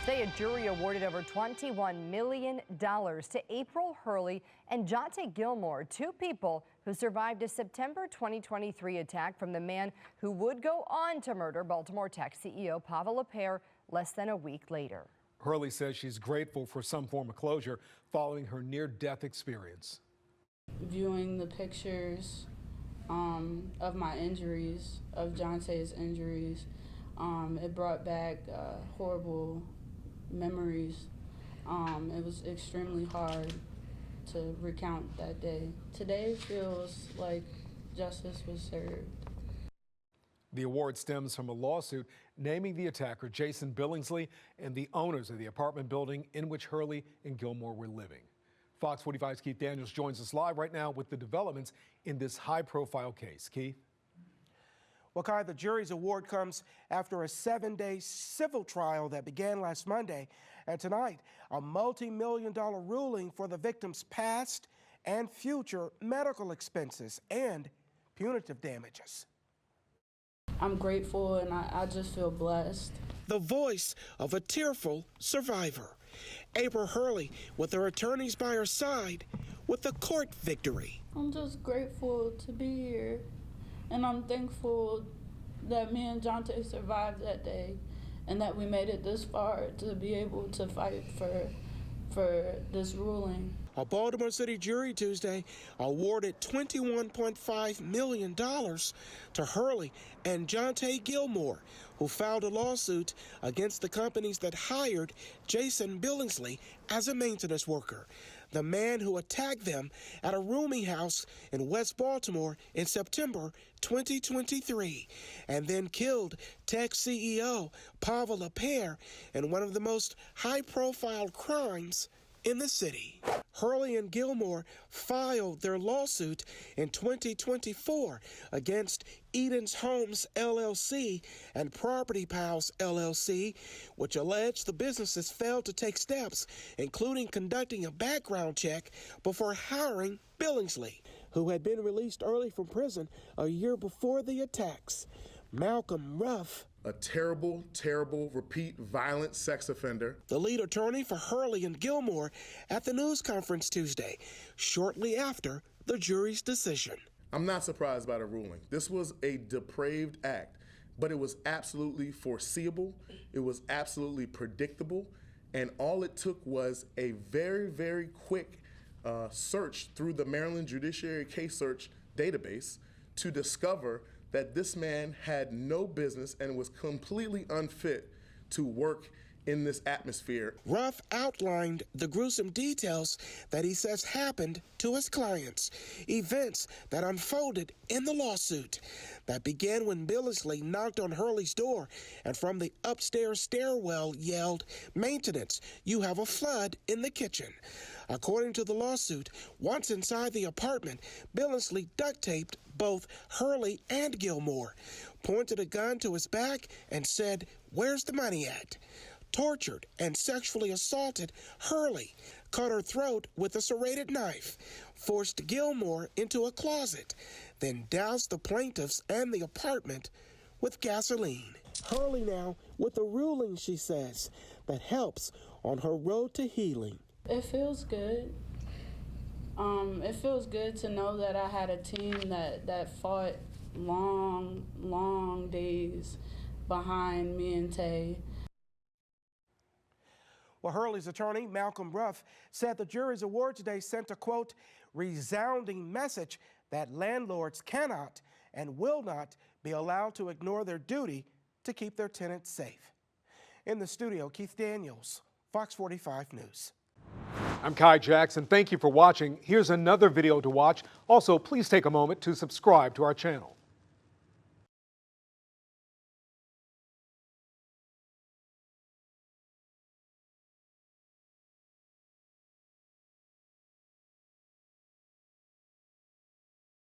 Today, a jury awarded over $21 million to April Hurley and Jonte Gilmore, two people who survived a September 2023 attack from the man who would go on to murder Baltimore Tech CEO Pava Lapere less than a week later. Hurley says she's grateful for some form of closure following her near-death experience. Viewing the pictures of my injuries, of Jonte's injuries, it brought back horrible memories. It was extremely hard to recount that day. Today feels like justice was served. The award stems from a lawsuit naming the attacker Jason Billingsley and the owners of the apartment building in which Hurley and Gilmore were living. Fox 45's Keith Daniels joins us live right now with the developments in this high-profile case. Keith? Well, Kai, the jury's award comes after a 7-day civil trial that began last Monday. And tonight, a multi-million-dollar ruling for the victim's past and future medical expenses and punitive damages. I'm grateful and I just feel blessed. The voice of a tearful survivor. April Hurley, with her attorneys by her side, with a court victory. I'm just grateful to be here. And I'm thankful that me and Jonte survived that day and that we made it this far to be able to fight for this ruling. A Baltimore City jury Tuesday awarded $21.5 million to Hurley and Jonte Gilmore, who filed a lawsuit against the companies that hired Jason Billingsley as a maintenance worker, the man who attacked them at a rooming house in West Baltimore in September 2023, and then killed Tech CEO Pava Lapere in one of the most high-profile crimes in the city. Hurley and Gilmore filed their lawsuit in 2024 against Eden's Homes LLC and Property Pals LLC, which alleged the businesses failed to take steps, including conducting a background check before hiring Billingsley, who had been released early from prison a year before the attacks. Malcolm Ruff, a terrible, terrible, repeat violent sex offender. The lead attorney for Hurley and Gilmore at the news conference Tuesday, shortly after the jury's decision. I'm not surprised by the ruling. This was a depraved act, but it was absolutely foreseeable. It was absolutely predictable. And all it took was a very, very quick search through the Maryland Judiciary Case Search database to discover that this man had no business and was completely unfit to work in this atmosphere. Ruff outlined the gruesome details that he says happened to his clients, events that unfolded in the lawsuit that began when Billingsley knocked on Hurley's door and from the upstairs stairwell yelled, "Maintenance, you have a flood in the kitchen." According to the lawsuit, once inside the apartment, Billingsley duct-taped both Hurley and Gilmore, pointed a gun to his back and said, "Where's the money at?" Tortured and sexually assaulted Hurley, cut her throat with a serrated knife, forced Gilmore into a closet, then doused the plaintiffs and the apartment with gasoline. Hurley now with a ruling, she says, that helps on her road to healing. It feels good. It feels good to know that I had a team that fought long days behind me and Tay. Well, Hurley's attorney, Malcolm Ruff, said the jury's award today sent a, quote, resounding message that landlords cannot and will not be allowed to ignore their duty to keep their tenants safe. In the studio, Keith Daniels, Fox 45 News. I'm Kai Jackson. Thank you for watching. Here's another video to watch. Also, please take a moment to subscribe to our channel.